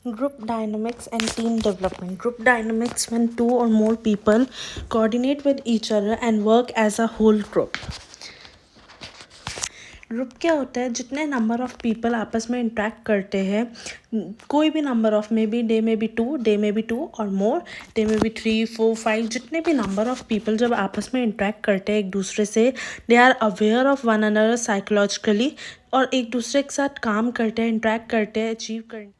Group dynamics and team development. Group dynamics when two or more people coordinate with each other and work as a whole group. Group क्या होता है, जितने number of people आपस में interact करते हैं, कोई भी number of may be day में बी टू और मोर, डे में बी 3, 4, 5, जितने भी नंबर ऑफ़ पीपल जब आपस में इंटरेक्ट करते हैं एक दूसरे से, they are aware of one another psychologically, और एक दूसरे के साथ काम करते हैं, इंटरेक्ट करते हैं, अचीव करते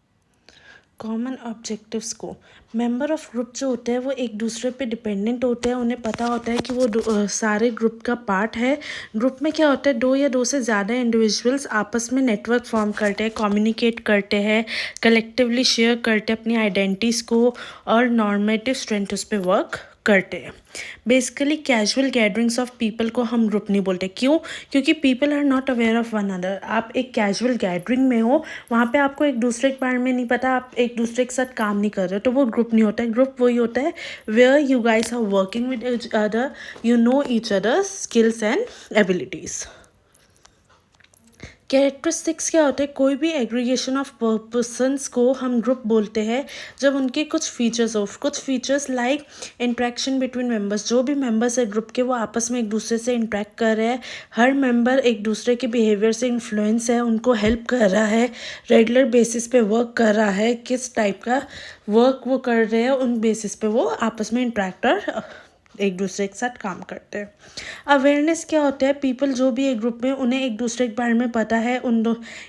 कॉमन ऑब्जेक्टिव्स को। मेंबर ऑफ ग्रुप जो होते हैं वो एक दूसरे पे डिपेंडेंट होते हैं, उन्हें पता होता है कि वो सारे ग्रुप का पार्ट है। ग्रुप में क्या होता है, दो या दो से ज़्यादा इंडिविजुअल्स आपस में नेटवर्क फॉर्म करते हैं, कम्युनिकेट करते हैं, कलेक्टिवली शेयर करते हैं अपनी आइडेंटिटीज़ को और नॉर्मेटिव स्ट्रेंथ्स पे वर्क करते हैं। Basically casual gatherings of people को हम ग्रुप नहीं बोलते। क्यों? क्योंकि people are not aware of one other. आप एक कैजुअल गैदरिंग में हो, वहाँ पे आपको एक दूसरे के बारे में नहीं पता, आप एक दूसरे के साथ काम नहीं कर रहे, तो वो ग्रुप नहीं होता है। ग्रुप वही होता है where you guys are working with each other, you know each other skills and abilities. Characteristics क्या होते हैं, कोई भी एग्रीगेशन ऑफ पर्सन्स को हम ग्रुप बोलते हैं जब उनके कुछ features like interaction between members. जो भी मेंबर्स है ग्रुप के वो आपस में एक दूसरे से इंटरेक्ट कर रहे हैं, हर मेंबर एक दूसरे के बिहेवियर से इन्फ्लुएंस है, उनको हेल्प कर रहा है, रेगुलर बेसिस पे वर्क कर रहा है, किस टाइप का वर्क वो कर रहे हैं उन बेसिस पे वो आपस में इंटरेक्ट और एक दूसरे के साथ काम करते हैं। अवेयरनेस क्या होता है, पीपल जो भी एक ग्रुप में, उन्हें एक दूसरे के बारे में पता है,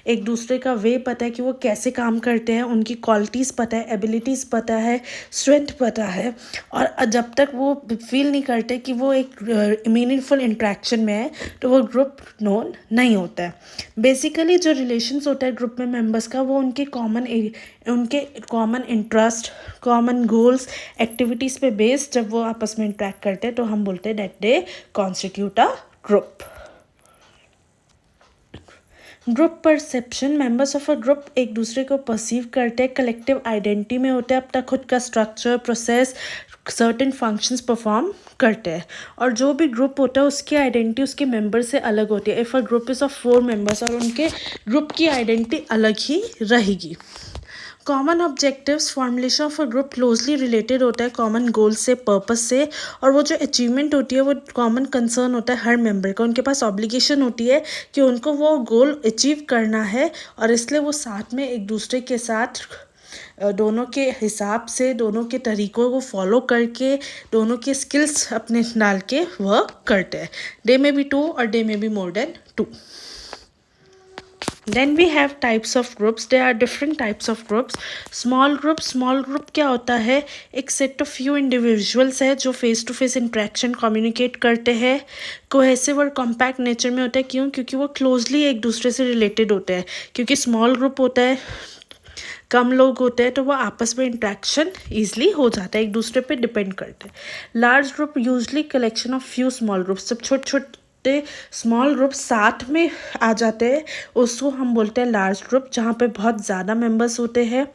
एक दूसरे का वे पता है कि वो कैसे काम करते हैं, उनकी क्वालिटीज़ पता है, एबिलिटीज़ पता है, स्ट्रेंथ पता है, और जब तक वो फील नहीं करते कि वो एक मीनिंगफुल इंट्रैक्शन में है तो वो ग्रुप नोन नहीं होता है। बेसिकली जो रिलेशंस होता है ग्रुप में मेंबर्स का, वो उनके common interest, common goals, activities पे बेस्ड जब वो आपस में इंटरेक्ट करते हैं तो हम बोलते हैं that they constitute a group. Group perception, members of a group एक दूसरे को परसीव करते हैं, कलेक्टिव आइडेंटिटी में होते हैं, अपना खुद का structure, process, certain functions perform करते हैं। और जो भी ग्रुप होता है उसकी आइडेंटिटी उसके मेंबर से अलग होती है। If a group is of 4 members और उनके ग्रुप की आइडेंटिटी अलग ही रहेगी। Common objectives, formulation of a group closely related होता है कॉमन गोल से, पर्पस से, और वो जो अचीवमेंट होती है वो कॉमन कंसर्न होता है हर मेंबर का। उनके पास ऑब्लिगेशन होती है कि उनको वो गोल अचीव करना है, और इसलिए वो साथ में एक दूसरे के साथ दोनों के हिसाब से, दोनों के तरीक़ों को फॉलो करके, दोनों के स्किल्स अपने डाल के वर्क करते हैं। डे में भी 2 और डे में भी more than 2। Then we have types of groups. There are different types of groups. Small group क्या होता है, एक set of few individuals है जो face to face interaction communicate करते हैं, cohesive और compact nature में होता है। क्यों? क्योंकि वो closely एक दूसरे से related होते हैं। क्योंकि small group होता है, कम लोग होते हैं, तो वो आपस में इंट्रैक्शन ईजिली हो जाता है, एक दूसरे पे डिपेंड करते हैं। Large group usually collection of few small groups, जब छोटे छोटे स्मॉल ग्रुप साथ में आ जाते हैं उसको हम बोलते हैं लार्ज ग्रुप, जहाँ पे बहुत ज़्यादा मेंबर्स होते हैं।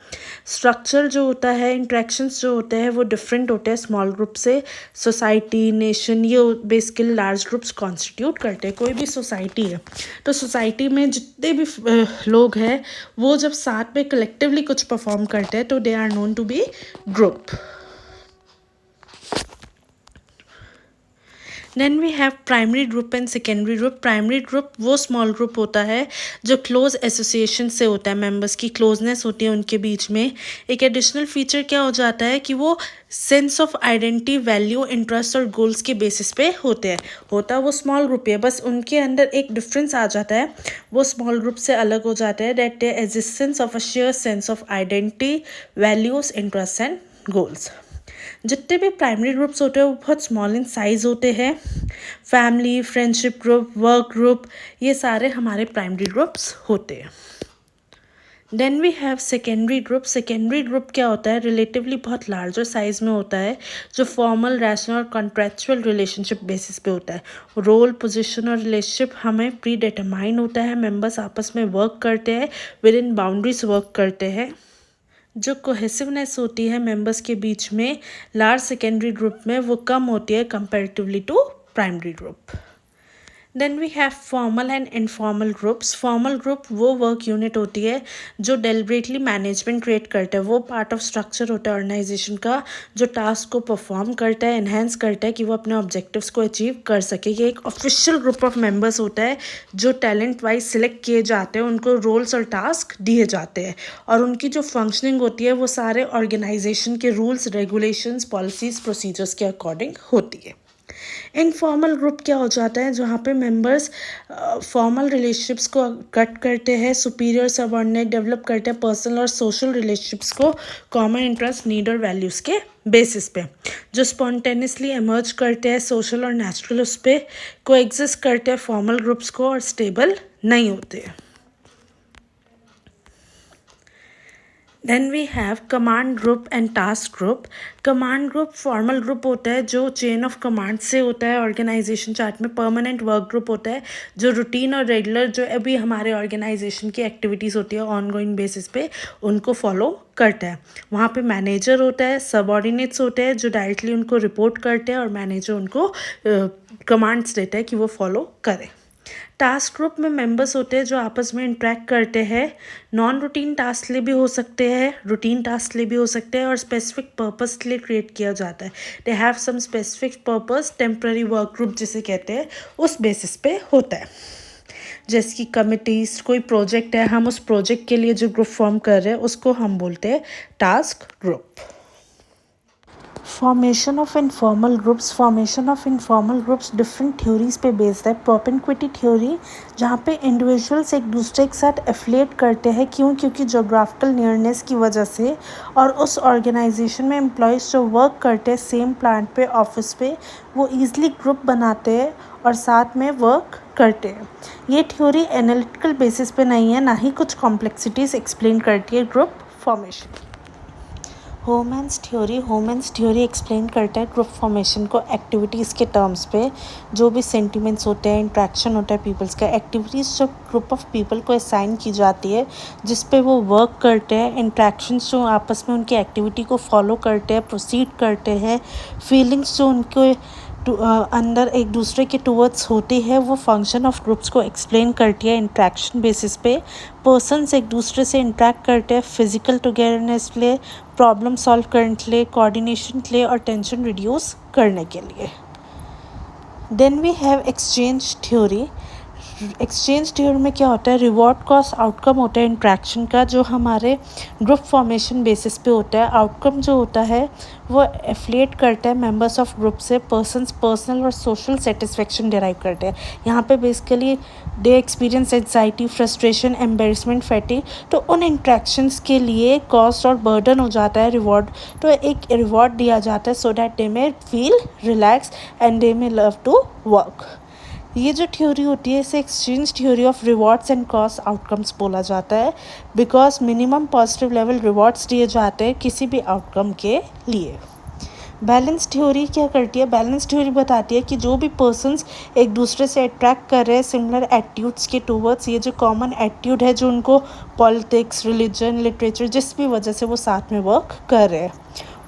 स्ट्रक्चर जो होता है, इंट्रैक्शंस जो होते हैं वो डिफरेंट होते हैं स्मॉल ग्रुप से। सोसाइटी, नेशन, ये बेसिकली लार्ज ग्रुप्स कॉन्स्टिट्यूट करते हैं। कोई भी सोसाइटी है तो सोसाइटी में जितने भी लोग हैं वो जब साथ में कलेक्टिवली कुछ परफॉर्म करते हैं तो they are known to be group. Then we have primary group and secondary group. Primary group वो स्मॉल ग्रुप होता है जो क्लोज एसोसिएशन से होता है, मेंबर्स की क्लोजनेस होती है उनके बीच में। एक एडिशनल फीचर क्या हो जाता है कि वो sense of identity, value, interest और गोल्स के बेसिस पे होते हैं। होता वो स्मॉल ग्रुप है, बस उनके अंदर एक डिफरेंस आ जाता है, वो स्मॉल ग्रुप से अलग हो जाता है, that the existence of a share sense of identity, values, interest and goals. जितने भी प्राइमरी ग्रुप्स होते हैं वो बहुत स्मॉल इन साइज़ होते हैं। Family, friendship group, work group, ये सारे हमारे प्राइमरी ग्रुप्स होते हैं। Then we have secondary group. Secondary group क्या होता है, रिलेटिवली बहुत लार्जर साइज़ में होता है, जो फॉर्मल, रैशनल और कॉन्ट्रैक्चुअल रिलेशनशिप बेसिस पे होता है। रोल, पोजीशन और रिलेशनशिप हमें प्री डिटरमाइन होता है, मेंबर्स आपस में वर्क करते हैं, विद इन बाउंड्रीज वर्क करते हैं। जो कोहेसिवनेस होती है मेंबर्स के बीच में लार्ज सेकेंडरी ग्रुप में वो कम होती है comparatively to primary group. Then we have formal and informal groups. Formal group वो वर्क यूनिट होती है जो डेलिबरेटली मैनेजमेंट क्रिएट करता है, वो पार्ट ऑफ स्ट्रक्चर होता है ऑर्गेनाइजेशन का जो टास्क को परफॉर्म करता है, एनहेंस करता है कि वो अपने ऑब्जेक्टिव्स को अचीव कर सके। ये एक ऑफिशियल ग्रुप ऑफ मेंबर्स होता है जो टैलेंट वाइज सिलेक्ट किए जाते हैं, उनको रोल्स और टास्क दिए जाते हैं और उनकी जो फंक्शनिंग होती है वो सारे ऑर्गेनाइजेशन के रूल्स, रेगुलेशंस, पॉलिसीज, प्रोसीजर्स के अकॉर्डिंग होती है। इनफॉर्मल ग्रुप क्या हो जाता है जहाँ पे मेंबर्स फॉर्मल रिलेशनशिप्स को कट करते हैं, सुपीरियर सबऑर्डिनेट डेवलप करते हैं, पर्सनल और सोशल रिलेशनशिप्स को कॉमन इंटरेस्ट, नीड और वैल्यूज़ के बेसिस पे जो स्पॉन्टेनियसली एमर्ज करते हैं सोशल और नेचुरल उस पर को एग्जिस्ट करते हैं फॉर्मल ग्रुप्स को और स्टेबल नहीं होते। Then we have command group and task group. Command group formal group होता है जो चेन ऑफ कमांड से होता है ऑर्गेनाइजेशन चार्ट में। परमानेंट वर्क ग्रुप होता है जो रूटीन और रेगुलर जो अभी हमारे ऑर्गेनाइजेशन की एक्टिविटीज़ होती है ऑनगोइंग बेसिस पे उनको फॉलो करता है। वहाँ पे मैनेजर होता है, सबऑर्डिनेट्स होते हैं जो डायरेक्टली उनको रिपोर्ट करते हैं और मैनेजर उनको कमांड्स देता है कि वो फॉलो करें। टास्क ग्रुप में मेंबर्स होते हैं जो आपस में इंटरेक्ट करते हैं। नॉन रूटीन टास्क लिए भी हो सकते हैं, रूटीन टास्क लिए भी हो सकते हैं और स्पेसिफिक पर्पस के लिए क्रिएट किया जाता है। They have some specific purpose, temporary work group जिसे कहते हैं उस बेसिस पे होता है। जैसे कि कमिटीज, कोई प्रोजेक्ट है, हम उस प्रोजेक्ट के लिए जो ग्रुप फॉर्म कर रहे हैं उसको हम बोलते हैं task group. Formation of informal groups different theories पे बेस्ड है। प्रोपेंक्विटी थ्योरी जहाँ पे इंडिविजुअल्स एक दूसरे के साथ एफिलिएट करते हैं, क्योंकि जोग्राफिकल नियरनेस की वजह से और उस ऑर्गेनाइजेशन में एम्प्लॉयज़ जो वर्क करते हैं सेम प्लांट पे, ऑफिस पे, वो ईजिली ग्रुप बनाते हैं और साथ में वर्क करते हैं। ये थ्योरी एनालिटिकल बेसिस पे नहीं है, ना ही कुछ कॉम्प्लेक्सिटीज़ एक्सप्लेन करती है group formation. Homans theory explain करता है ग्रुप फॉर्मेशन को एक्टिविटीज़ के टर्म्स पे। जो भी सेंटिमेंट्स होते हैं, इंट्रैक्शन होता है पीपल्स का, एक्टिविटीज़ जो ग्रुप ऑफ पीपल को असाइन की जाती है जिस पे वो वर्क करते हैं, इंट्रैक्शंस जो आपस में उनकी एक्टिविटी को फॉलो करते हैं, प्रोसीड करते हैं, फीलिंग्स जो उनके अंदर एक दूसरे के टूवर्ड्स होती है, वो फंक्शन ऑफ ग्रुप्स को एक्सप्लेन करती है इंट्रैक्शन बेसिस पे। पर्सन्स एक दूसरे से इंट्रैक्ट करते हैं फिजिकल टुगेदरनेस के लिए, प्रॉब्लम सॉल्व करने के लिए, कोऑर्डिनेशन के लिए और टेंशन रिड्यूस करने के लिए। Then we have exchange theory में क्या होता है, रिवॉर्ड कॉस्ट आउटकम होता है इंट्रैक्शन का जो हमारे ग्रुप फॉर्मेशन बेसिस पे होता है। आउटकम जो होता है वो एफिलिएट करता है मेंबर्स ऑफ ग्रुप से, पर्सन्स पर्सनल और सोशल सेटिस्फेक्शन डिराइव करते हैं। यहाँ पे basically they experience anxiety, frustration, embarrassment, fatigue. तो उन इंट्रैक्शंस के लिए कॉस्ट और बर्डन हो जाता है रिवॉर्ड, तो एक रिवॉर्ड दिया जाता है so that they may feel relax and they may love to work. ये जो थ्योरी होती है इसे exchange theory of rewards and cost outcomes बोला जाता है, because minimum positive level rewards दिए जाते हैं किसी भी आउटकम के लिए। बैलेंस थ्योरी क्या करती है, बैलेंस थ्योरी बताती है कि जो भी पर्सन्स एक दूसरे से अट्रैक्ट कर रहे हैं सिमिलर एटीट्यूड्स के टूवर्ड्स, ये जो कॉमन एटीट्यूड है जो उनको पॉलिटिक्स, रिलीजन, लिटरेचर जिस भी वजह से वो साथ में वर्क कर रहे हैं।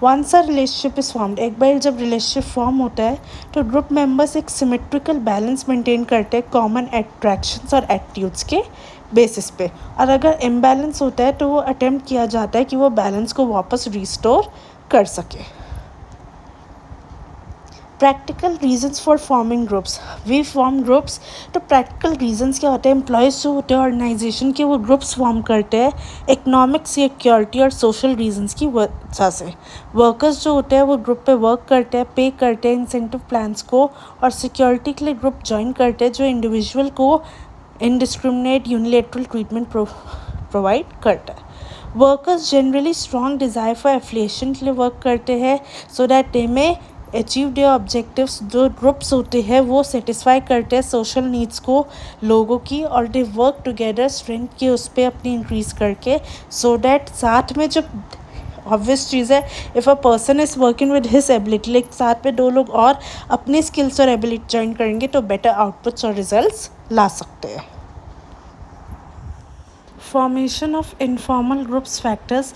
Once a relationship is formed, एक बार जब रिलेशनशिप फॉर्म होता है तो ग्रुप मेंबर्स एक सिमेट्रिकल बैलेंस मेंटेन करते हैं कॉमन अट्रैक्शंस और एटीट्यूड्स के बेसिस पे, और अगर इम्बैलेंस होता है तो वो अटेम्प्ट किया जाता है कि वो बैलेंस को वापस रिस्टोर कर सके। Practical reasons for forming groups, we form groups. तो प्रैक्टिकल रीजंस क्या होते हैं, एम्प्लॉयज़ जो होते हैं ऑर्गेनाइजेशन के वो ग्रुप्स फॉर्म करते हैं इकोनॉमिक सिक्योरिटी और सोशल रीजंस की वजह से। वर्कर्स जो होते हैं वो ग्रुप पे वर्क करते हैं, पे करते हैं इंसेंटिव प्लान्स को और सिक्योरिटी के लिए ग्रुप ज्वाइन करते हैं जो इंडिविजुअल को इनडिस्क्रिमिनेट यूनिलेटरल ट्रीटमेंट प्रोवाइड करता है। Workers generally strong desire for affiliation के लिए वर्क करते हैं सो दैट दे में अचीव देयर ऑब्जेक्टिव्स। जो ग्रुप्स होते हैं वो सेटिस्फाई करते हैं सोशल नीड्स को लोगों की और दे वर्क टुगेदर स्ट्रेंथ के उस पर अपनी इंक्रीज़ करके, सो डैट साथ में जब ऑब्वियस चीज़ है if a person is working with his ability, like साथ में दो लोग और अपनी स्किल्स और एबिलिटी ज्वाइन करेंगे तो बेटर आउटपुट्स और रिजल्ट्स ला सकते हैं। Formation of informal groups factors.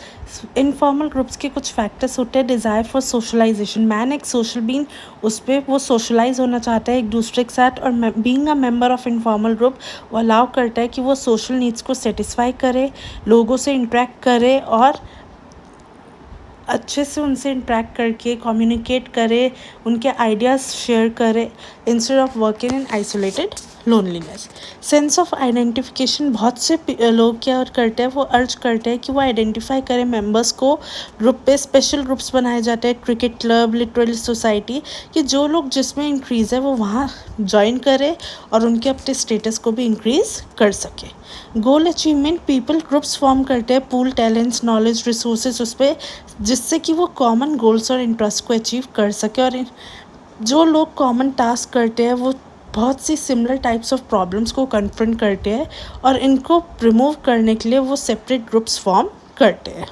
Informal groups के कुछ फैक्टर्स होते हैं। डिज़ायर फॉर सोशलाइजेशन, मैन एक सोशल बीइंग, उस पर वो सोशलाइज होना चाहता है एक दूसरे के साथ, और being a member of informal group वो अलाउ करता है कि वो सोशल नीड्स को सेटिस्फाई करे, लोगों से इंटरेक्ट करे और अच्छे से उनसे इंटरेक्ट करके कम्युनिकेट करे, उनके आइडियाज़ शेयर करे instead of working in isolated loneliness. Sense of identification, बहुत से लोग क्या करते हैं, वो अर्ज करते हैं कि वो आइडेंटिफाई करें मेंबर्स को। ग्रुप पे स्पेशल ग्रुप्स बनाए जाते हैं, क्रिकेट क्लब, लिटरेरी सोसाइटी, कि जो लोग जिसमें इंक्रीज़ है वो वहाँ ज्वाइन करें और उनके अपने स्टेटस को भी इंक्रीज़ कर सके। गोल अचीवमेंट, पीपल ग्रुप्स फॉर्म करते हैं, पूल टैलेंट्स, नॉलेज, रिसोर्सेज उस पर, जिससे कि वो कॉमन गोल्स और इंटरेस्ट को अचीव कर सके। और जो लोग कॉमन टास्क करते हैं वो बहुत सी सिमिलर टाइप्स ऑफ प्रॉब्लम्स को कन्फ्रंट करते हैं और इनको रिमूव करने के लिए वो सेपरेट ग्रुप्स फॉर्म करते हैं।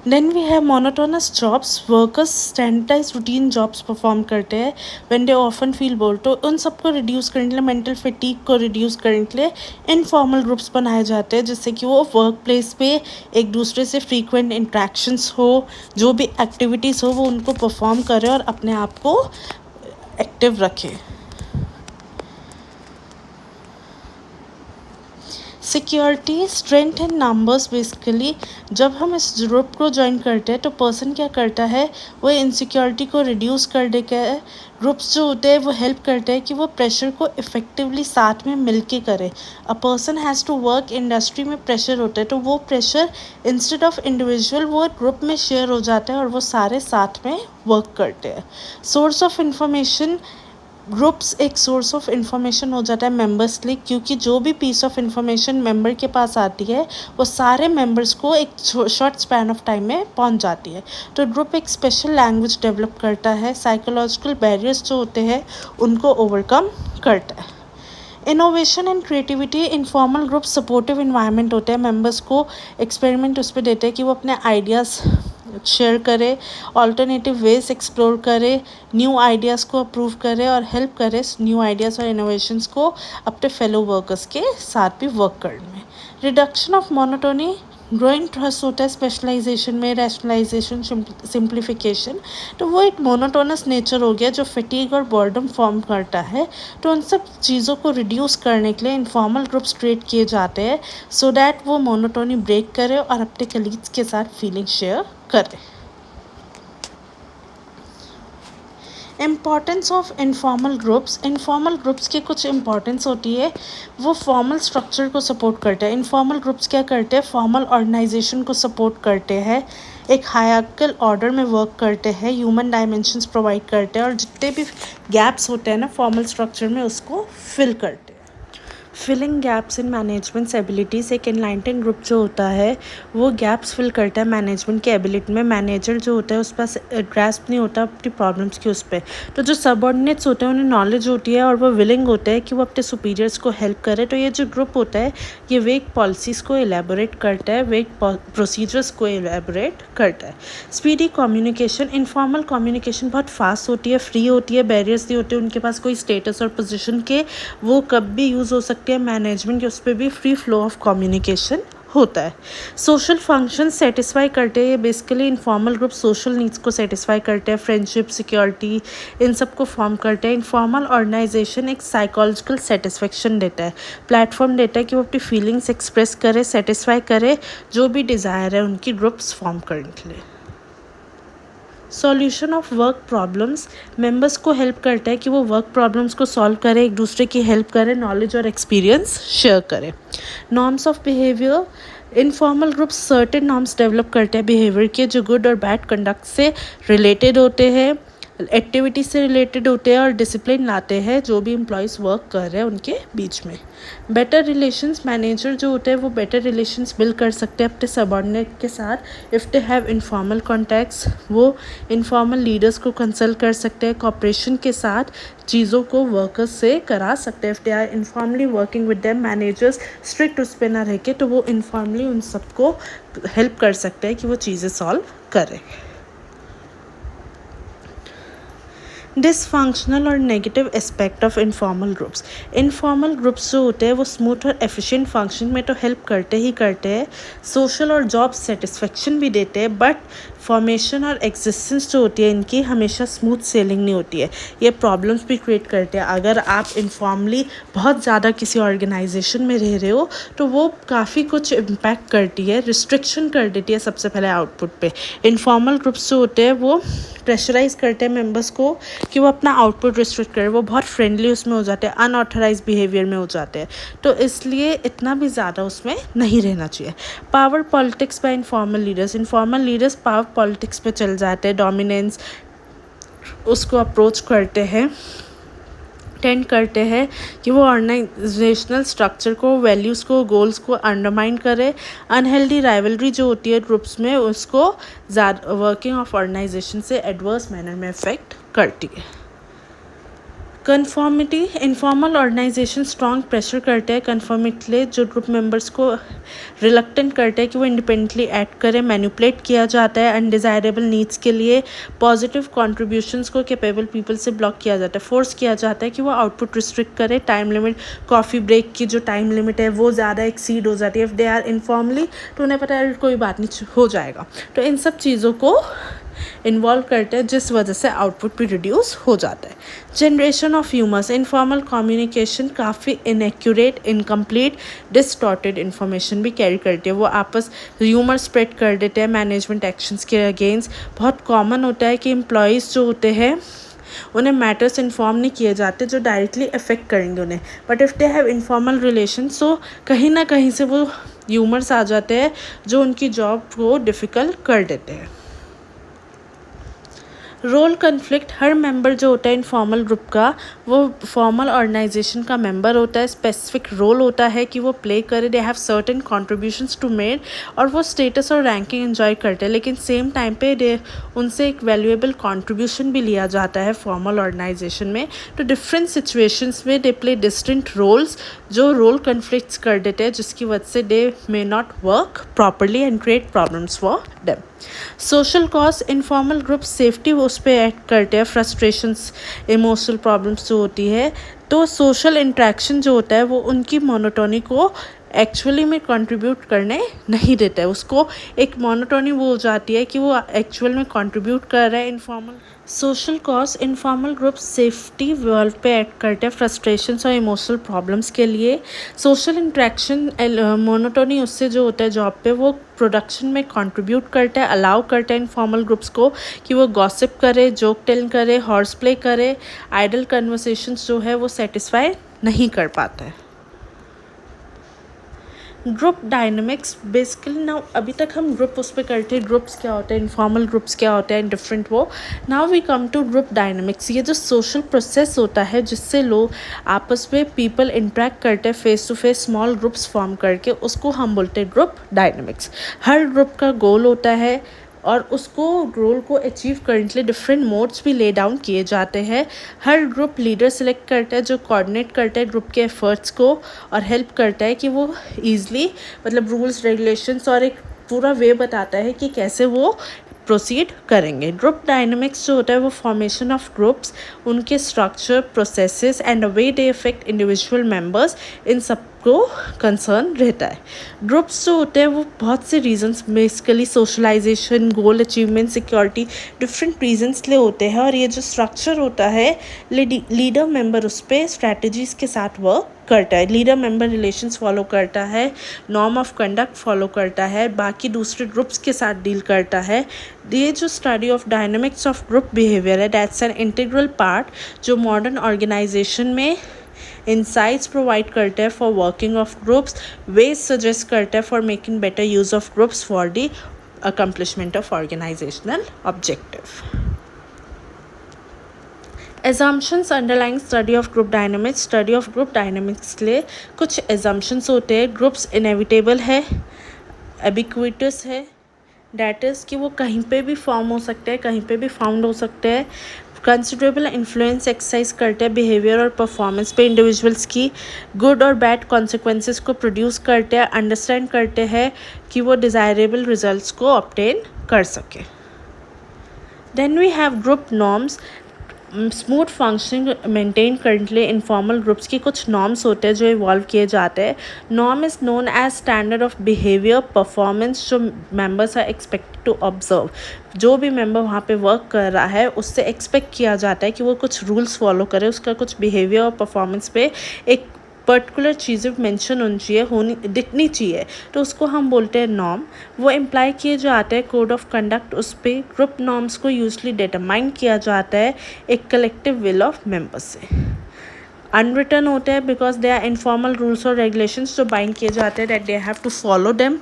Then we have monotonous jobs, workers standardize routine jobs perform करते हैं when they often feel bored. तो उन सबको रिड्यूस करने के लिए, मेंटल फटीग को रिड्यूस करने के लिए इनफॉर्मल ग्रुप्स बनाए जाते हैं, जिससे कि वो वर्क प्लेस पे एक दूसरे से फ्रीक्वेंट इंट्रैक्शंस हो, जो भी एक्टिविटीज़ हो वो उनको परफॉर्म करें और अपने आप को एक्टिव रखें। Security, strength and numbers. Basically जब हम इस ग्रुप को ज्वाइन करते हैं तो पर्सन क्या करता है, वो इनसिक्योरिटी को रिड्यूस कर देकर ग्रुप्स जो होते हैं वो हेल्प करते हैं कि वो प्रेशर को इफ़ेक्टिवली साथ में मिल के करे। A person has to work, industry में प्रेशर होता है तो वो प्रेशर इंस्टेड ऑफ इंडिविजुअल वो ग्रुप में शेयर हो जाता है और वो सारे साथ में वर्क करते हैं। सोर्स ऑफ इंफॉर्मेशन, ग्रुप्स एक सोर्स ऑफ इंफॉर्मेशन हो जाता है मेंबर्स के लिए, क्योंकि जो भी पीस ऑफ इंफॉर्मेशन मेंबर के पास आती है वो सारे मेंबर्स को एक शॉर्ट स्पैन ऑफ टाइम में पहुंच जाती है। तो ग्रुप एक स्पेशल लैंग्वेज डेवलप करता है, साइकोलॉजिकल बैरियर्स जो होते हैं उनको ओवरकम करता है। Innovation and creativity, informal group supportive environment होते हैं, मेंबर्स को एक्सपेरिमेंट उस पर देते हैं कि वो अपने आइडियाज़ शेयर करे, ऑल्टरनेटिव वेज एक्सप्लोर करे, न्यू आइडियाज़ को अप्रूव करे और हेल्प करे न्यू आइडियाज़ और इनोवेशंस को अपने फेलो वर्कर्स के साथ भी वर्क करने में। Reduction of monotony, growing trust होता है स्पेशलाइजेशन में, रैशनलाइजेशन, सिंप्लीफिकेशन। तो वो एक मोनोटोनस नेचर हो गया जो फटीग और बॉर्डम फॉर्म करता है। तो उन सब चीज़ों को रिड्यूस करने के लिए इनफॉर्मल ग्रुप्स क्रिएट किए जाते हैं सो दैट वो मोनोटोनी ब्रेक करे और अपने कलीग्स के साथ फीलिंग शेयर करें। Importance of informal groups, informal groups की कुछ इंपॉर्टेंस होती है, वो फॉर्मल स्ट्रक्चर को सपोर्ट करते हैं। इनफॉर्मल ग्रुप्स क्या करते हैं, फॉर्मल ऑर्गेनाइजेशन को सपोर्ट करते हैं, एक हायरार्किकल ऑर्डर में वर्क करते हैं, ह्यूमन डायमेंशंस प्रोवाइड करते हैं और जितने भी गैप्स होते हैं ना फॉर्मल स्ट्रक्चर में उसको फिल करते हैं। Filling gaps in managements abilities, एक एनलाइटेंड ग्रुप जो होता है वो गैप्स फिल करता है मैनेजमेंट के एबिलिटी में। मैनेजर जो होता है उस पास ग्रास्प नहीं होता अपनी प्रॉब्लम्स की उस पर, तो जो सबऑर्डिनेट्स होते हैं उन्हें नॉलेज होती है और वो विलिंग होते हैं कि वो अपने सुपीरियर्स को हेल्प करे। तो ये जो ग्रुप होता है ये वेग पॉलिसीज़ को एलेबोरेट करता है, वेग प्रोसीजर्स को एलेबोरेट करता है। स्पीडी कम्युनिकेशन, इनफॉर्मल कम्युनिकेशन बहुत फास्ट होती है, फ्री होती है, बैरियर्स नहीं होते, उनके पास कोई स्टेटस और पोजीशन के वो कब भी यूज़ हो सकते हैं, मैनेजमेंट के उस पर भी फ्री फ्लो ऑफ कम्युनिकेशन होता है। सोशल फंक्शन सेटिस्फाई करते हैं, basically informal group social needs को सेटिस्फाई करते हैं, फ्रेंडशिप, सिक्योरिटी, इन सब को फॉर्म करते हैं। इनफॉर्मल ऑर्गेनाइजेशन एक साइकोलॉजिकल सेटिस्फेक्शन देता है, प्लेटफॉर्म देता है कि वो अपनी फीलिंग्स एक्सप्रेस करे, सेटिस्फाई करे जो भी डिज़ायर है उनकी ग्रुप्स फॉर्म करने के लिए। Solution of work problems, members को हेल्प करता है कि वो वर्क प्रॉब्लम्स को सॉल्व करें, एक दूसरे की हेल्प करें, नॉलेज और एक्सपीरियंस शेयर करें। Norms of behaviour, informal groups certain norms develop करते हैं बिहेवियर के जो गुड और बैड कंडक्ट से रिलेटेड होते हैं, एक्टिविटी से रिलेटेड होते हैं और डिसिप्लिन लाते हैं जो भी एम्प्लॉयज़ वर्क कर रहे हैं उनके बीच में। बेटर रिलेशंस, मैनेजर जो होते हैं वो बेटर रिलेशंस बिल्ड कर सकते हैं अपने सबऑर्डिनेट के साथ। If they have informal contacts, वो इनफॉर्मल लीडर्स को कंसल्ट कर सकते हैं, कॉपरेशन के साथ चीज़ों को वर्कर्स से करा सकते हैं। If they are informally working with them, managers strict उस पर ना रह के तो वो इनफॉर्मली उन सबको हेल्प कर सकते हैं कि वो चीज़ें सॉल्व करें। डिसफंक्शनल और negative aspect of informal groups. Informal groups जो होते हैं वो स्मूथ और एफिशिएंट फंक्शन में तो हेल्प करते ही करते हैं, सोशल और जॉब सेटिस्फेक्शन भी देते हैं, बट फॉर्मेशन और एग्जिस्टेंस जो होती है इनकी हमेशा स्मूथ सेलिंग नहीं होती है, ये प्रॉब्लम्स भी क्रिएट करते हैं। अगर आप इनफॉर्मली बहुत ज़्यादा किसी ऑर्गेनाइजेशन में रह रहे हो तो वो काफ़ी कुछ इम्पैक्ट करती है, रिस्ट्रिक्शन कर देती है सबसे पहले आउटपुट पे। इनफॉर्मल ग्रुप्स जो होते हैं वो प्रेशराइज करते हैं मेंबर्स को कि वो अपना आउटपुट रिस्ट्रिक्ट करें, वो बहुत फ्रेंडली उसमें हो जाते हैं, अनऑथराइज बिहेवियर में हो जाते हैं, तो इसलिए इतना भी ज़्यादा उसमें नहीं रहना चाहिए। Power politics by informal leaders power politics पे चल जाते हैं, डोमिनेंस उसको अप्रोच करते हैं, टेंड करते हैं कि वो ऑर्गेनाइजेशनल स्ट्रक्चर को, वैल्यूज़ को, गोल्स को अंडरमाइन करे। अनहेल्दी राइवलरी जो होती है ग्रुप्स में उसको ज़्यादा वर्किंग ऑफ ऑर्गेनाइजेशन से एडवर्स मैनर में अफेक्ट करती है। Conformity, informal organization strong pressure करते हैं कन्फॉर्मिटी लिए, जो ग्रुप मेंबर्स को रिलक्टेंट करते हैं कि वो इंडिपेंडेंटली एक्ट करें। मैनिपुलेट किया जाता है अनडिज़ायरेबल नीड्स के लिए, पॉजिटिव कॉन्ट्रीब्यूशंस को कैपेबल पीपल से ब्लॉक किया जाता है, फोर्स किया जाता है कि वो आउटपुट रिस्ट्रिक्ट करे। टाइम लिमिट, कॉफ़ी ब्रेक की जो टाइम लिमिट है वो ज़्यादा एक्सीड हो जाती है इफ़ दे आर इनफॉर्मली, तो उन्हें पता है कोई बात नहीं हो जाएगा, तो इन सब चीज़ों को इन्वॉल्व करते हैं जिस वजह से आउटपुट भी रिड्यूस हो जाता है। Generation of humours, informal communication काफ़ी इनएक्यूरेट, इनकम्प्लीट, डिस्टॉर्टेड इन्फॉर्मेशन भी कैरी करती है, वो आपस ह्यूमर स्प्रेड कर देते हैं मैनेजमेंट एक्शंस के अगेंस्ट। बहुत कॉमन होता है कि एम्प्लॉयज़ जो होते हैं उन्हें मैटर्स इन्फॉर्म नहीं किए जाते जो डायरेक्टली अफेक्ट करेंगे उन्हें, but if they have informal relation so कहीं ना कहीं से वो ह्यूमर्स आ जाते हैं जो उनकी जॉब को डिफ़िकल्ट कर देते हैं। रोल कन्फ्लिक्ट, हर मेंबर जो होता है इनफॉर्मल ग्रुप का वो फॉर्मल ऑर्गेनाइजेशन का मेंबर होता है, स्पेसिफिक रोल होता है कि वो प्ले करे, they have certain contributions to made, और वो स्टेटस और रैंकिंग एंजॉय करते हैं, लेकिन सेम टाइम पे दे उनसे एक वैल्यूएबल कॉन्ट्रीब्यूशन भी लिया जाता है फॉर्मल ऑर्गेनाइजेशन में। तो डिफरेंट सिचुएशंस में दे प्ले डिस्टिंक्ट रोल्स जो रोल कन्फ्लिक्ट्स कर देते हैं, जिसकी वजह से they may not work properly and create problems for them. Social cause, informal group safety उस पर ऐड करते हैं, फ्रस्ट्रेशंस, इमोशनल प्रॉब्लम्स जो होती है, तो सोशल इंट्रैक्शन जो होता है वो उनकी मोनोटोनी को एक्चुअली में कंट्रीब्यूट करने नहीं देता है, उसको एक मोनोटोनी वो हो जाती है कि वो एक्चुअल में कंट्रीब्यूट कर रहा है। Informal social cause, informal group safety world पे ऐड करते हैं फ्रस्ट्रेशंस और इमोशनल प्रॉब्लम्स के लिए। सोशल इंट्रैक्शन, मोनोटोनी उससे जो होता है जॉब पे, वो प्रोडक्शन में कंट्रीब्यूट करता है, अलाउ करता है इनफॉर्मल ग्रुप्स को कि वो गॉसिप करे, जोक टेल करे, हॉर्स प्ले करे। आइडल कन्वर्सेशंस जो है वो सेटिस्फाई नहीं कर पाता है। ग्रुप डायनामिक्स, बेसिकली नाउ अभी तक हम ग्रुप उस पर करते हैं, ग्रुप्स क्या होते हैं, इनफॉर्मल ग्रुप्स क्या होते हैं, डिफरेंट वो। Now we come to group dynamics, ये जो सोशल प्रोसेस होता है जिससे लोग आपस में पीपल इंटरेक्ट करते हैं face to face, small groups form करके, उसको हम बोलते हैं ग्रुप डायनामिक्स। हर ग्रुप का गोल होता है और उसको गोल को अचीव करने के लिए डिफरेंट मोड्स भी ले डाउन किए जाते हैं। हर ग्रुप लीडर सेलेक्ट करता है जो कोऑर्डिनेट करता है ग्रुप के एफर्ट्स को और हेल्प करता है कि वो ईजिली, मतलब रूल्स रेगुलेशंस और एक पूरा वे बताता है कि कैसे वो प्रोसीड करेंगे। ग्रुप डायनामिक्स जो होता है वो फॉर्मेशन ऑफ ग्रुप्स, उनके structure, processes and way they affect individual members, इन सब को कंसर्न रहता है। ग्रुप्स जो होते हैं वो बहुत से reasons, basically socialization, goal achievement, security, different reasons लिए होते हैं, और ये जो स्ट्रक्चर होता है लीडर मेंबर उस पर स्ट्रैटेजीज़ के साथ वर्क करता है, लीडर मेंबर रिलेशंस फॉलो करता है, नॉर्म ऑफ कंडक्ट फॉलो करता है, बाकी दूसरे ग्रुप्स के साथ डील करता है। ये जो study of dynamics of group behaviour है, दैट्स एन इंटीग्रल पार्ट जो मॉडर्न ऑर्गेनाइजेशन में इंसाइट्स प्रोवाइड करते हैं for working of groups, ways suggest करते हैं for making better use of groups for the accomplishment of organizational objective. Assumptions underlying study of group dynamics, study of group dynamics के लिए कुछ assumptions होते हैं। Groups inevitable है, एबिक्विटस है, that is कि वो कहीं पे भी फॉर्म हो सकते हैं, कहीं पे भी फाउंड हो सकते हैं। कंसिडरेबल इन्फ्लुएंस एक्सरसाइज करते हैं बिहेवियर और परफॉर्मेंस पे इंडिविजुअल्स की, गुड और बैड कॉन्सिक्वेंसेस को प्रोड्यूस करते हैं, अंडरस्टैंड करते हैं कि वो डिज़ायरेबल रिजल्ट्स को ऑब्टेन कर सके। Then we have group norms, smooth functioning maintain करने के लिए इनफॉर्मल ग्रुप्स की कुछ नॉर्म्स होते हैं जो इवॉल्व किए जाते हैं. Norm is known as standard of behaviour performance जो members are expected to observe. जो भी मेंबर वहाँ पे वर्क कर रहा है उससे एक्सपेक्ट किया जाता है कि वो कुछ रूल्स फॉलो करे, उसका कुछ बिहेवियर और परफॉर्मेंस पे एक पर्टिकुलर चीज़ें मेंशन होनी चाहिए, होनी दिखनी चाहिए, तो उसको हम बोलते हैं नॉर्म. वो इम्प्लाई किए जाते हैं कोड ऑफ कंडक्ट. उस पर ग्रुप नॉर्म्स को यूजली डिटरमाइन किया जाता है एक कलेक्टिव विल ऑफ मेंबर्स से. अनरिटन होते हैं because they are informal rules और रेगुलेशंस जो बाइंड किए जाते हैं that they have to follow them.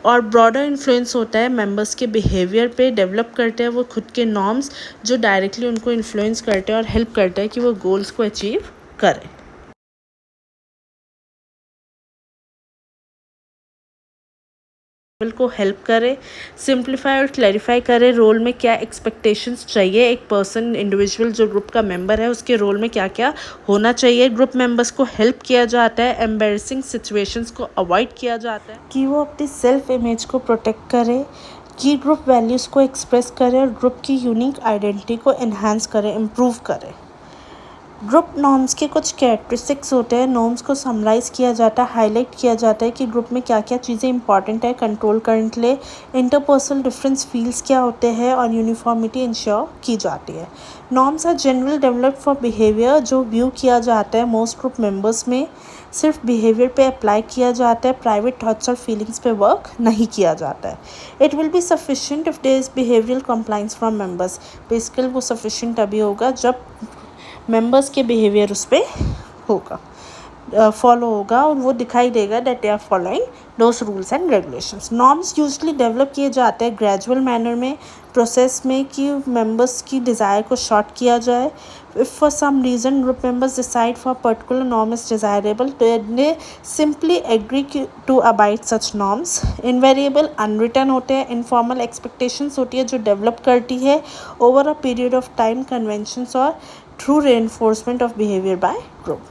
और ब्रॉडर इन्फ्लुएंस होता है मेंबर्स के बिहेवियर पे. डेवलप करते हैं वो खुद के नॉर्म्स जो डायरेक्टली उनको इन्फ्लुएंस करते हैं और हेल्प करते हैं कि वो गोल्स को अचीव करें. को हेल्प करे, सिंप्लीफाई और क्लैरिफाई करे रोल में क्या एक्सपेक्टेशंस चाहिए. एक पर्सन इंडिविजुअल जो ग्रुप का मेंबर है उसके रोल में क्या क्या होना चाहिए. ग्रुप मेंबर्स को हेल्प किया जाता है, एम्बैरेसिंग सिचुएशंस को अवॉइड किया जाता है कि वो अपनी सेल्फ इमेज को प्रोटेक्ट करे, कि ग्रुप वैल्यूज़ को एक्सप्रेस करे और ग्रुप की यूनिक आइडेंटिटी को इन्हांस करे, इम्प्रूव करे. ग्रुप नॉर्म्स के कुछ कैरेक्टरिस्टिक्स होते हैं. नॉर्म्स को समराइज़ किया जाता है, हाईलाइट किया जाता है कि ग्रुप में क्या क्या चीज़ें इंपॉर्टेंट है कंट्रोल करने के लिए. इंटरपर्सनल डिफरेंस फील्स क्या होते हैं और यूनिफॉर्मिटी इंश्योर की जाती है. Norms are general developed for behaviour जो व्यू किया जाता है मोस्ट ग्रुप मेंबर्स में सिर्फ बिहेवियर पे अप्लाई किया जाता है. प्राइवेट थॉट्स और फीलिंग्स पे वर्क नहीं किया जाता है. It will be sufficient if there is behavioural compliance from members. Basically वो सफिशिएंट अभी होगा जब मेंबर्स के बिहेवियर उस पर होगा, फॉलो होगा और वो दिखाई देगा that they are following those rules and regulations. Norms usually develop किए जाते हैं ग्रेजुअल मैनर में, प्रोसेस में, कि मेंबर्स की डिज़ायर को शॉर्ट किया जाए. If for some reason group members decide for particular norm is desirable they simply agree to abide such norms. Invariable unwritten होते हैं. इनफॉर्मल एक्सपेक्टेशंस होती है जो डेवलप करती है over a period of time, conventions और through reinforcement of behaviour by group.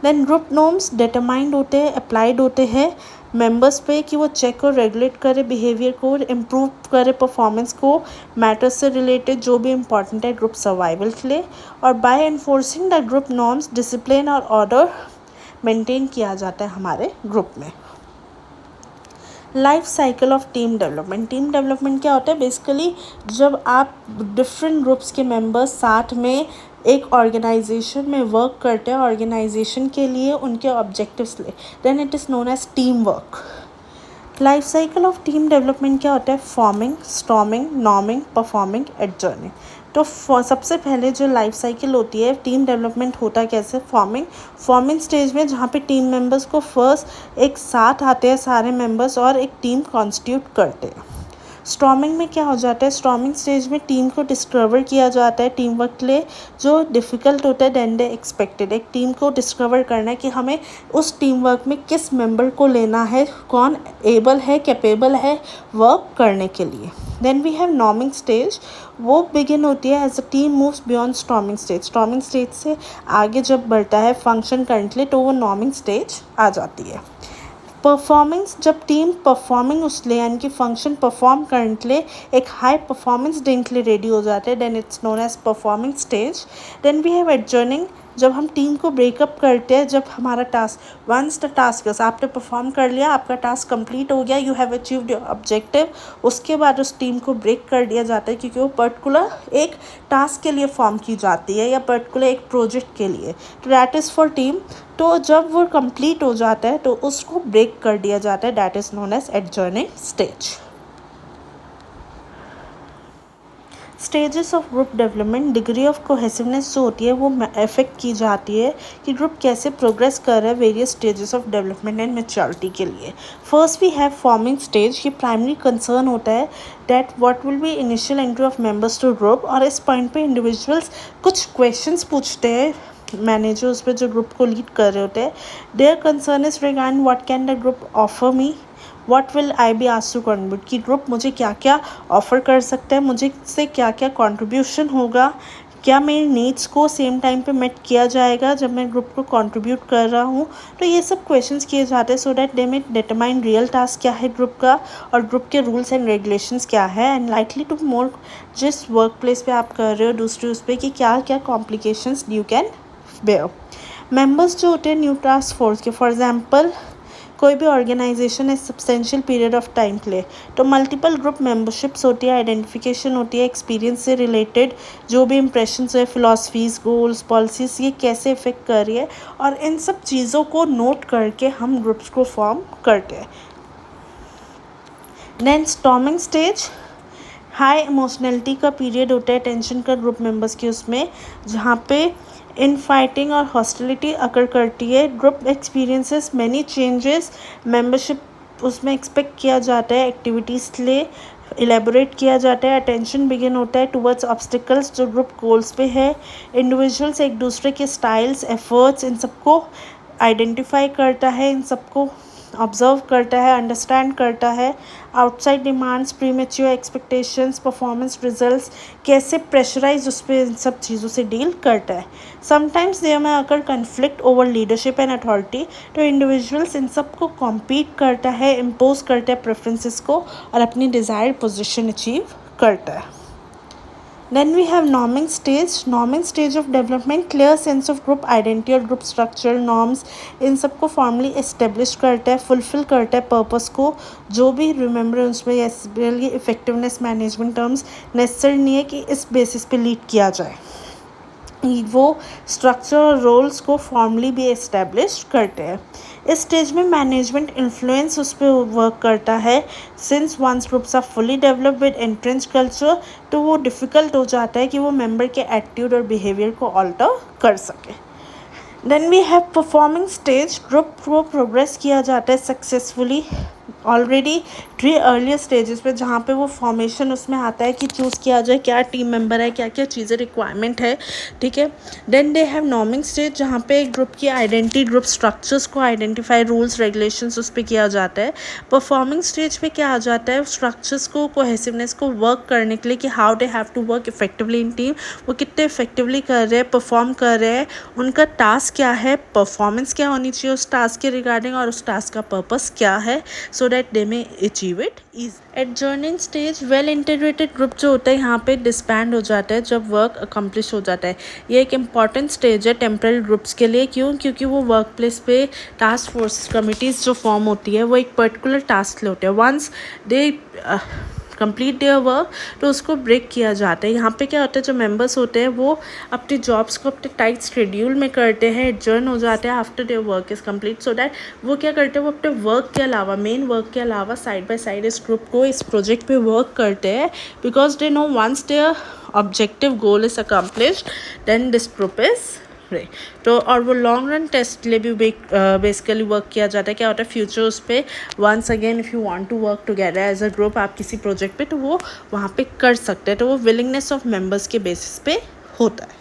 Then group norms determined होते हैं, अप्लाइड होते हैं मेंबर्स पे कि वो चेक और रेगुलेट करे बिहेवियर को, इम्प्रूव करे परफॉर्मेंस को, मैटर्स से रिलेटेड जो भी इंपॉर्टेंट है ग्रुप सर्वाइवल के लिए. और by enforcing the group norms discipline और ऑर्डर मेंटेन किया जाता है हमारे ग्रुप में. Life cycle of team development. Team development क्या होता है? बेसिकली जब आप डिफरेंट ग्रुप्स के मेंबर्स साथ में एक ऑर्गेनाइजेशन में वर्क करते हैं ऑर्गेनाइजेशन के लिए उनके ऑब्जेक्टिव्स ले, then it is known as team work. Life cycle of team development क्या होता है? Forming, storming, norming, performing, adjourning. तो सबसे पहले जो लाइफ साइकिल होती है टीम डेवलपमेंट होता कैसे? फॉर्मिंग स्टेज में जहाँ पे टीम मेंबर्स को फर्स्ट एक साथ आते हैं सारे मेंबर्स और एक टीम कॉन्स्टिट्यूट करते हैं. स्टॉर्मिंग में क्या हो जाता है? स्टॉर्मिंग स्टेज में टीम को डिस्कवर किया जाता है टीम वर्क के लिए जो डिफ़िकल्ट होता है देन दे एक्सपेक्टेड. एक टीम को डिस्कवर करना है कि हमें उस टीम वर्क में किस मेंबर को लेना है, कौन एबल है, कैपेबल है वर्क करने के लिए. Then we have norming stage. वो बिगिन होती है as a team moves beyond storming stage. Storming stage से आगे जब बढ़ता है फंक्शन करने के लिए तो वो नॉर्मिंग स्टेज आ जाती है. परफॉर्मेंस, जब टीम परफॉर्मिंग उस लिए यानी कि फंक्शन परफॉर्म करने के लिए एक हाई परफॉर्मेंस देने के लिए रेडी हो जाते हैं then it's known as performing stage. Then we have adjourning. जब हम टीम को ब्रेकअप करते हैं, जब हमारा टास्क वंस द टास्क आपने परफॉर्म कर लिया, आपका टास्क कंप्लीट हो गया, you have achieved your objective, उसके बाद उस टीम को ब्रेक कर दिया जाता है क्योंकि वो पर्टिकुलर एक टास्क के लिए फॉर्म की जाती है या पर्टिकुलर एक प्रोजेक्ट के लिए. तो दैट इज़ फॉर टीम. तो जब वो कंप्लीट हो जाता है तो उसको ब्रेक कर दिया जाता है, that is known as adjourning stage. Stages of group development. Degree of cohesiveness जो होती है वो अफेक्ट की जाती है कि ग्रुप कैसे प्रोग्रेस कर रहा है various stages of development and maturity के लिए. First we have forming stage. ये प्राइमरी कंसर्न होता है that what will be initial entry of members to group. और इस पॉइंट पे इंडिविजुअल्स कुछ क्वेश्चंस पूछते हैं मैनेजर्स पे जो ग्रुप को लीड कर रहे होते हैं. Their concern is regarding what can the group offer me, what will I be asked to contribute. कि ग्रुप मुझे क्या क्या ऑफ़र कर सकता है, मुझे से क्या क्या कंट्रीब्यूशन होगा, क्या मेरी नीड्स को सेम टाइम पे मेट किया जाएगा जब मैं ग्रुप को कंट्रीब्यूट कर रहा हूँ। तो ये सब क्वेश्चंस किए जाते हैं सो दैट दे में डिटरमाइन रियल टास्क क्या है ग्रुप का और ग्रुप के रूल्स एंड रेगुलेशंस क्या है एंड लाइकली टू मोर जिस वर्क प्लेस पे आप कर रहे हो दूसरे उस पर कि क्या क्या complications you can bear. Members जो होते हैं न्यू टास्क फोर्स के, फॉर एग्जांपल कोई भी ऑर्गेनाइजेशन है सब्सटेंशियल पीरियड ऑफ टाइम के लिए, तो मल्टीपल ग्रुप मेंबरशिप्स होती है, आइडेंटिफिकेशन होती है, एक्सपीरियंस से रिलेटेड जो भी इंप्रेशंस है, फिलॉसफीज, गोल्स, पॉलिसीज, ये कैसे इफेक्ट कर रही है और इन सब चीज़ों को नोट करके हम ग्रुप्स को फॉर्म करते हैं। देन स्टॉर्मिंग स्टेज, हाई इमोशनलिटी का पीरियड होता है, टेंशन का ग्रुप मेंबर्स की उसमें, जहाँ पे इन फाइटिंग और हॉस्टिलिटी अकर करती है। Group experiences many changes, membership उसमें एक्सपेक्ट किया जाता है, एक्टिविटीज़ के लिए इलेबोरेट किया जाता है, अटेंशन बिगिन होता है टुवर्ड्स ऑब्स्टिकल्स जो ग्रुप गोल्स पे है। इंडिविजुअल्स एक दूसरे के स्टाइल्स, एफर्ट्स, इन सबको आइडेंटिफाई करता है, इन सबको ऑब्जर्व करता है, अंडरस्टैंड करता है। Outside demands, premature expectations, performance results, कैसे प्रेशराइज उस पर इन सब चीज़ों से डील करता है। समटाइम्स देयर में अगर conflict over leadership and authority, तो इंडिविजुअल्स इन सब को कॉम्पीट करता है, इम्पोज करता है प्रेफरेंसेस को और अपनी डिज़ायर्ड पोजीशन अचीव करता है। Then we have norming stage. Norming stage of development, clear sense of group identity और group structure, norms, इन सबको फॉर्मली एस्टेब्लिश करता है, फुलफिल करता है पर्पस को। जो भी रिमेम्बरेंस में ये इफेक्टिवनेस मैनेजमेंट टर्म्स नेसेसरी नहीं है कि इस बेसिस पे लीड किया जाए, वो स्ट्रक्चर और रोल्स को फॉर्मली भी एस्टेब्लिश करते हैं। इस स्टेज में मैनेजमेंट इन्फ्लुएंस उस पर वर्क करता है। Since once groups are fully developed with entrance culture, तो वो डिफ़िकल्ट हो जाता है कि वो मेंबर के एटीट्यूड और बिहेवियर को ऑल्टर कर सके। Then we have performing stage, group को प्रोग्रेस किया जाता है सक्सेसफुली ऑलरेडी 3 अर्लियर स्टेजेस पे, जहाँ पे वो फॉर्मेशन उसमें आता है कि चूज़ किया जाए क्या टीम मेंबर है, क्या क्या चीज़ें रिक्वायरमेंट है, ठीक है। Then they have norming stage, जहाँ पे ग्रुप की आइडेंटिटी, ग्रुप स्ट्रक्चर्स को आइडेंटिफाई, रूल्स रेगुलेशंस उस पर किया जाता है। परफॉर्मिंग स्टेज पे क्या आ जाता है, स्ट्रक्चर्स को, कोहेसिवनेस को वर्क करने के लिए कि how they have to work effectively in team, वो कितने इफेक्टिवली कर रहे हैं, परफॉर्म कर रहे हैं, उनका टास्क क्या है, परफॉर्मेंस क्या होनी चाहिए उस टास्क के रिगार्डिंग और उस टास्क का पर्पस क्या है, सो दैट दे में achieve it is. एडजर्निंग stage, well integrated group जो होता है यहाँ पे डिस्बैंड हो जाता है जब वर्क अकम्प्लिश हो जाता है। ये एक इम्पॉर्टेंट स्टेज है टेम्पररी ग्रुप्स के लिए, क्यों, क्योंकि वो वर्क प्लेस पे टास्क फोर्स कमिटीज़ जो फॉर्म होती है वो एक पर्टिकुलर टास्क ले होते हैं। Once they complete their work, तो उसको ब्रेक किया जाता है। यहाँ पे क्या होता है, जो मेंबर्स होते हैं वो अपनी जॉब्स को अपने टाइट शेड्यूल में करते हैं, एडजर्न हो जाते हैं after their work is complete, so that वो क्या करते हैं, वो अपने वर्क के अलावा, मेन वर्क के अलावा साइड बाय साइड इस ग्रुप को, इस प्रोजेक्ट पे वर्क करते हैं, because they know once their objective goal is accomplished then this group is. तो और वो लॉन्ग रन टेस्ट के लिए भी बेसिकली वर्क किया जाता है। क्या होता है, फ्यूचर उस पर once again if you want to work together as a group आप किसी प्रोजेक्ट पे, तो वो वहाँ पे कर सकते हैं। तो वो विलिंगनेस ऑफ मेंबर्स के बेसिस पे होता है।